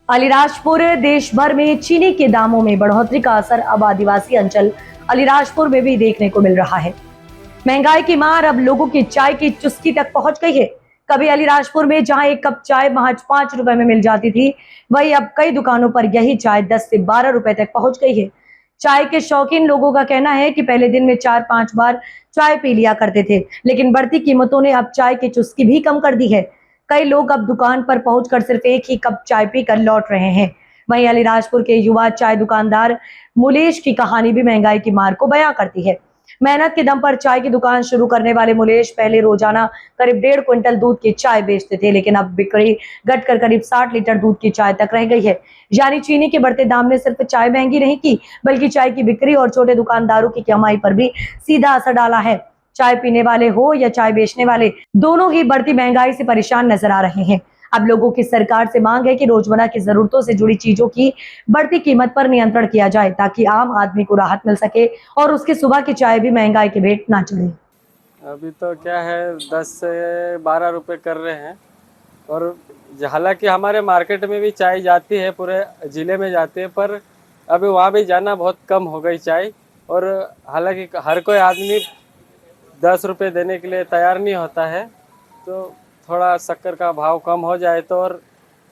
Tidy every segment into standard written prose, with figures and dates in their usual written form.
अलीराजपुर देश भर में चीनी के दामों में बढ़ोतरी का असर अब आदिवासी अंचल अलीराजपुर में भी देखने को मिल रहा है। महंगाई की मार अब लोगों की चाय की चुस्की तक पहुंच गई है। कभी अलीराजपुर में जहां एक कप चाय महज 5 रुपए में मिल जाती थी, वहीं अब कई दुकानों पर यही चाय 10 से 12 रुपए तक पहुंच गई है। चाय के शौकीन लोगों का कहना है कि पहले दिन में 4-5 बार चाय पी लिया करते थे, लेकिन बढ़ती कीमतों ने अब चाय की चुस्की भी कम कर दी है। कई लोग अब दुकान पर पहुंचकर सिर्फ एक ही कप चाय पीकर लौट रहे हैं। वहीं अलीराजपुर के युवा चाय दुकानदार मुलेश की कहानी भी महंगाई की मार को बयां करती है। मेहनत के दम पर चाय की दुकान शुरू करने वाले मुलेश पहले रोजाना करीब 1.5 क्विंटल दूध की चाय बेचते थे, लेकिन अब बिक्री घटकर करीब 60 लीटर दूध की चाय तक रह गई है। यानी चीनी के बढ़ते दाम ने सिर्फ चाय महंगी नहीं की, बल्कि चाय की बिक्री और छोटे दुकानदारों की कमाई पर भी सीधा असर डाला है। चाय पीने वाले हो या चाय बेचने वाले, दोनों ही बढ़ती महंगाई से परेशान नजर आ रहे हैं। अब लोगों की सरकार से मांग है कि रोजमर्रा की जरूरतों से जुड़ी चीजों की बढ़ती कीमत पर नियंत्रण किया जाए, ताकि आम आदमी को राहत मिल सके और उसकी सुबह की चाय भी महंगाई की भेंट ना चढ़े। अभी तो क्या है 10 से 12 रुपए कर रहे हैं। और हालांकि हमारे मार्केट में भी चाय जाती है, पूरे ज़िले में जाती है, पर अभी वहाँ भी जाना बहुत कम हो गई चाय। और हालांकि हर कोई आदमी 10 रुपए देने के लिए तैयार नहीं होता है, तो थोड़ा शक्कर का भाव कम हो जाए तो। और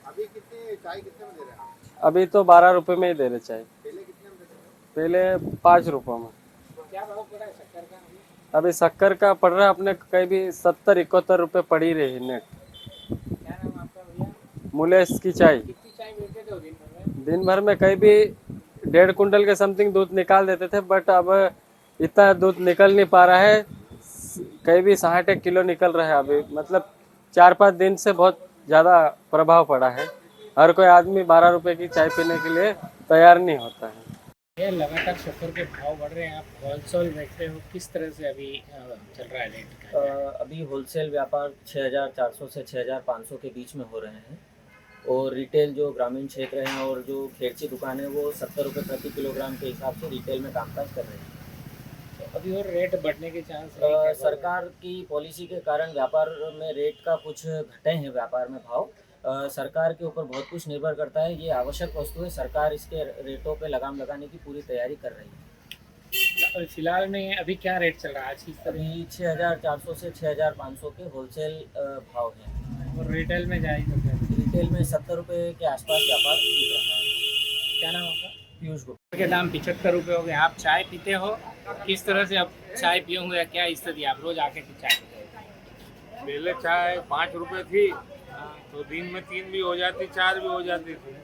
अभी कितने चाय कितने में दे रहे हैं आप? अभी तो 12 रुपए में ही दे रहे चाय। पहले कितने में देते थे? पहले 5 रुपए में। तो क्या भाव पड़ा है शक्कर का अभी शक्कर का पड़ रहा है अपने कहीं भी 70-71 रुपए पड़ ही रही नेट। क्या नाम आपका भैया? मुलेश की चाय कितनी चाय बेचते थे दिन भर में? दिन भर में कहीं भी 1.5 कुंटल के समथिंग दूध निकाल देते थे, बट अब इतना दूध निकल नहीं पा रहा है। कहीं भी 60 किलो निकल रहा है अभी। मतलब 4-5 दिन से बहुत ज़्यादा प्रभाव पड़ा है। हर कोई आदमी 12 रुपए की चाय पीने के लिए तैयार नहीं होता है। ये लगातार शक्कर के भाव बढ़ रहे हैं, आप होलसेल बेचते हो, किस तरह से अभी चल रहा है रेट का? अभी होलसेल व्यापार 6,400 से 6,500 के बीच में हो रहे हैं। और रिटेल जो ग्रामीण क्षेत्र हैं और जो खेत की दुकान है वो 70 रुपये प्रति किलोग्राम के हिसाब से रिटेल में कामकाज कर रहे हैं। तो अभी और रेट बढ़ने के चांस है क्या? सरकार की पॉलिसी के कारण व्यापार में रेट का कुछ घटे हैं व्यापार में भाव। सरकार के ऊपर बहुत कुछ निर्भर करता है। ये आवश्यक वस्तु है, सरकार इसके रेटों पे लगाम लगाने की पूरी तैयारी कर रही है। फिलहाल में अभी क्या रेट चल रहा है आज की तरह? अभी 6,400 से 6,500 के होलसेल भाव हैं। और रिटेल में जाए तो क्या? रिटेल में 70 रुपये के आसपास व्यापार बिक रहा है। क्या नाम आपका? पीयूष गुप्ता। के दाम 75 रुपये हो गए। आप चाय पीते हो, किस तरह से अब चाय पियोगे या क्या स्थिति? आप रोज आके चाय पीते हो? पहले चाय 5 रुपए थी, तो दिन में 3 भी हो जाती, 4 भी हो जाती थी।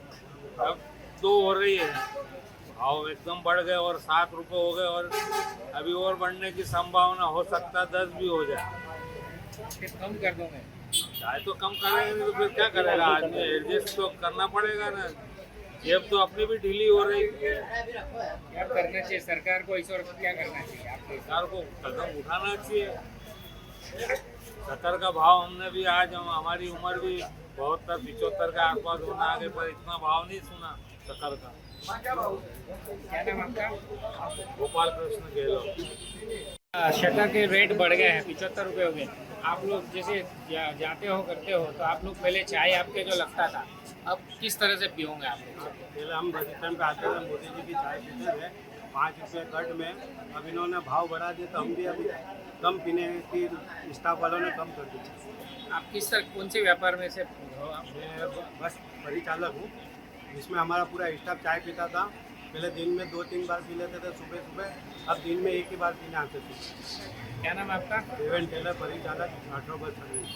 अब 2 हो रही है। भाव एकदम बढ़ गए और 7 रुपए हो गए, और अभी और बढ़ने की संभावना हो सकता है 10 भी हो जाए। फिर कम कर दोगे? चाय तो कम करेंगे नहीं तो फिर क्या करेगा आदमी? एडजस्ट तो करना पड़ेगा ना। जेब तो अपनी भी ढीली हो रही है। क्या करना चाहिए सरकार को इस वक्त? क्या करना चाहिए आपके? सरकार को कदम उठाना चाहिए। शक्कर का भाव हमने भी आज हमारी उम्र भी 72-75 के आसपास होना आगे, पर इतना भाव नहीं सुना शक्कर का। क्या नाम आपका? गोपाल कृष्ण गहलोत। शक्कर के रेट बढ़ गए हैं, 75 रुपये हो गए। आप लोग जैसे जाते हो करते हो, तो आप लोग पहले चाय आपके जो लगता था, अब किस तरह से पियोगे आप लोग? पहले हम राजस्थान पे आते थे, मोदी जी की चाय पीते थे 5 रुपये कट में। अब इन्होंने भाव बढ़ा दिया तो हम भी अभी कम पीने की, स्टाफ वालों ने कम कर दिया। आप किस तरह, कौन से व्यापार में से हो आप? मैं बस परिचालक हूँ, जिसमें हमारा पूरा स्टाफ चाय पीता था। पहले दिन में 2-3 बार पी लेते थे सुबह सुबह, अब दिन में एक ही बार पीने आते थे। क्या नाम आपका? देवेंद्र टेलर, परिचालक, 18 बस सर्विस।